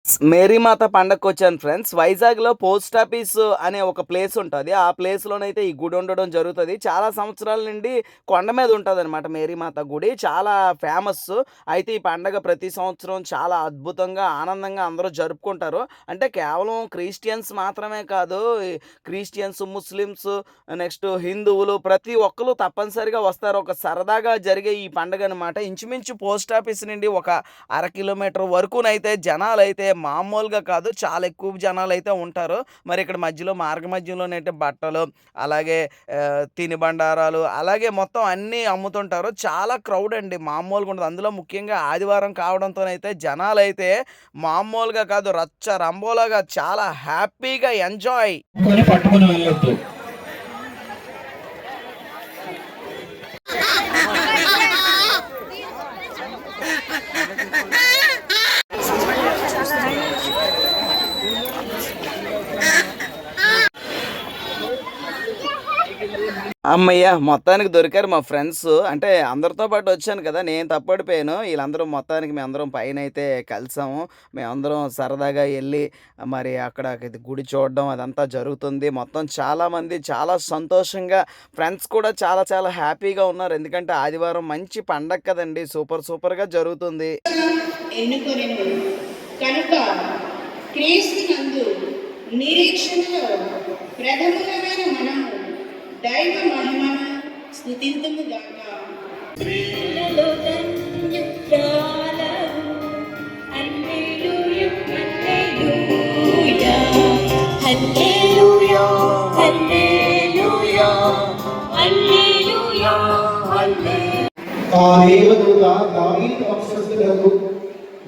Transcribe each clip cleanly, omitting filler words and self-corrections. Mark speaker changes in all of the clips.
Speaker 1: మేరీమాత పండగకొచ్చాను friends. వైజాగ్‌లో post office అనే ఒక ప్లేస్ ఉంటది. ఆ ప్లేస్‌లోనైతే ఈ గుడి ఉండడం జరుగుతది. చాలా సంవత్సరాల నుండి కొండ మీద ఉంటదనమాట మేరీమాత గుడి. చాలా ఫేమస్. అయితే ఈ పండగ ప్రతి సంవత్సరం చాలా అద్భుతంగా, ఆనందంగా అందరూ జరుపుకుంటారు. అంటే కేవలం క్రిస్టియన్స్ మాత్రమే కాదు. ఈ క్రిస్టియన్స్, ముస్లిమ్స్, నెక్స్ట్ హిందువులు ప్రతి ఒక్కళ్ళు తప్పనిసరిగా వస్తారు. ఒక సరదాగా జరిగే ఈ పండగనమాట. ఇంచుమించు పోస్ట్ ఆఫీస్ నుండి ఒక అర కిలోమీటర్ వరకునైతే జనాలైతే మామూలుగా కాదు. చాలా ఎక్కువ జనాలైతే ఉంటారు. మరి ఇక్కడ మధ్యలో మార్గ మధ్యంలోనైతే బట్టలు, అలాగే తినుబండారాలు, అలాగే మొత్తం అన్నీ అమ్ముతుంటారు. చాలా క్రౌడ్ అండి. మామూలుగా ఉండదు. అందులో ముఖ్యంగా ఆదివారం కావడంతోనైతే జనాలైతే మామూలుగా కాదు. రచ్చ రంబోలాగా చాలా హ్యాపీగా ఎంజాయ్.
Speaker 2: పట్టుకొని వెళ్ళొద్దు.
Speaker 1: హమ్మయ్య! మొత్తానికి దొరికారు మా ఫ్రెండ్స్. అంటే అందరితో పాటు వచ్చాను కదా! నేను తప్పడిపోయాను. ఈళ్ళందరూ మొత్తానికి మేమందరం పైనైతే కలిసాము. మేమందరం సరదాగా ఎళ్లి మరి అక్కడ గుడి చూడడం అదంతా జరుగుతుంది. మొత్తం చాలామంది చాలా సంతోషంగా ఫ్రెండ్స్ కూడా చాలా చాలా హ్యాపీగా ఉన్నారు. ఎందుకంటే ఆదివారం మంచి పండగ కదండీ! సూపర్‌గా జరుగుతుంది.
Speaker 3: ఎన్నుకొనెను కనుక క్రీస్తునందు నిరీక్షణలో ప్రథములమైన మనము దైవ మహిమను స్తుతింతుము గాక. స్త్రీలలో ధన్యురాలవు, హల్లెలూయా హల్లెలూయా హల్లెలూయా హల్లెలూయా హల్లెలూయా హల్లెలూయా.
Speaker 2: ఆ దేవదూత దావీదు వంశస్థులకు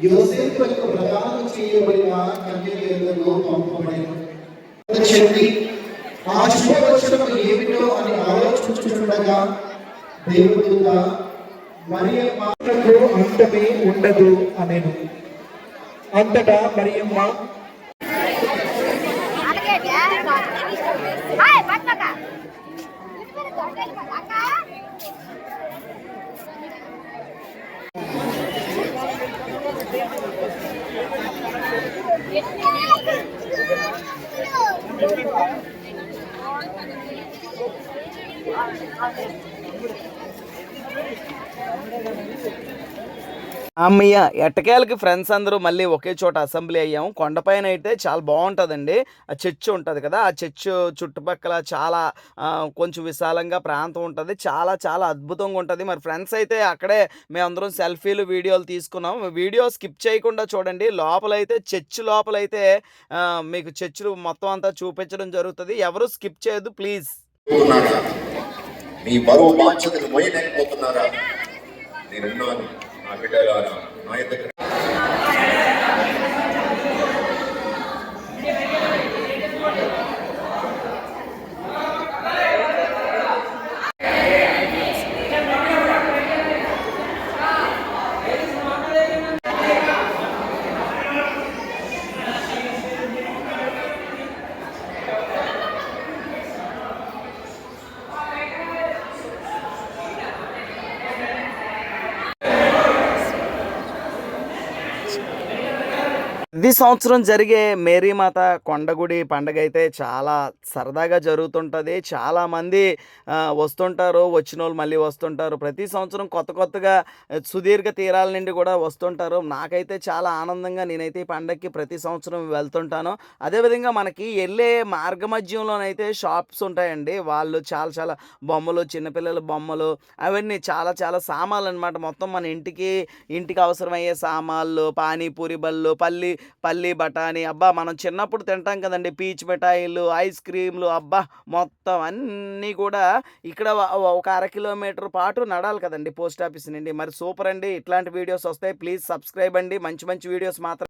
Speaker 2: యోసేపు యొక్క ప్రదానం చేయబడిన కన్యకలలో పంపబడిన చెంది ఆ శుభవచనం ఏమిటో అని ఆలోచించుతుండగా దేవదూత మరియమ్మకు అంతమే ఉండదు అనెను. అంతటా మరియమ్మ
Speaker 1: హమ్మయ్య! ఎట్టకేలకి ఫ్రెండ్స్ అందరూ మళ్ళీ ఒకే చోట అసెంబ్లీ అయ్యాము. కొండపైనైతే చాలా బావుంటదండి. ఆ చర్చ్ ఉంటది కదా! ఆ చర్చ్ చుట్టుపక్కల చాలా కొంచెం విశాలంగా ప్రాంతం ఉంటది. చాలా చాలా అద్భుతంగా ఉంటది. మరి ఫ్రెండ్స్ అయితే అక్కడే మేమందరం సెల్ఫీలు, వీడియోలు తీసుకున్నాం. వీడియో స్కిప్ చేయకుండా చూడండి. లోపలైతే చర్చ్ లోపలైతే మీకు చర్చ్‌లు మొత్తం అంతా చూపించడం జరుగుతది. ఎవరు స్కిప్ చేయొద్దు ప్లీజ్.
Speaker 4: మీ బరువు బాధ్యతను మోయలేకపోతున్నారా? నేనున్నాను నా బిడ్డలారా, నా ఎదుట
Speaker 1: ప్రతి సంవత్సరం జరిగే మేరీమాత కొండగుడి పండగైతే చాలా సరదాగా జరుగుతుంటది. చాలామంది వస్తుంటారు. వచ్చినోళ్ళు మళ్ళీ వస్తుంటారు. ప్రతి సంవత్సరం కొత్తగా సుదీర్ఘ తీరాల నుండి కూడా వస్తుంటారు. నాకైతే చాలా ఆనందంగా నేనైతే ఈ పండగకి ప్రతి సంవత్సరం వెళ్తుంటాను. అదేవిధంగా మనకి ఎళ్ళే మార్గమధ్యంలోనైతే షాప్స్ ఉంటాయండి. వాళ్ళు చాలా చాలా బొమ్మలు, చిన్నపిల్లల బొమ్మలు అవన్నీ చాలా చాలా సామాన్లనమాట. మొత్తం మన ఇంటికి అవసరమయ్యే సామాన్లు, పానీపూరి బళ్ళు, పల్లి బఠానీ, అబ్బా! మనం చిన్నప్పుడు తింటాం కదండీ! పీచు మిఠాయిలు, ఐస్ క్రీమ్‌లు, అబ్బా! మొత్తం అన్నీ కూడా ఇక్కడ ఒక అర కిలోమీటర్ పాటు నడాలి కదండీ పోస్ట్ ఆఫీస్ నుండి. మరి సూపర్ అండి. ఇట్లాంటి వీడియోస్ వస్తాయి. ప్లీజ్ సబ్స్క్రైబ్ అండి. మంచి మంచి వీడియోస్ మాత్రం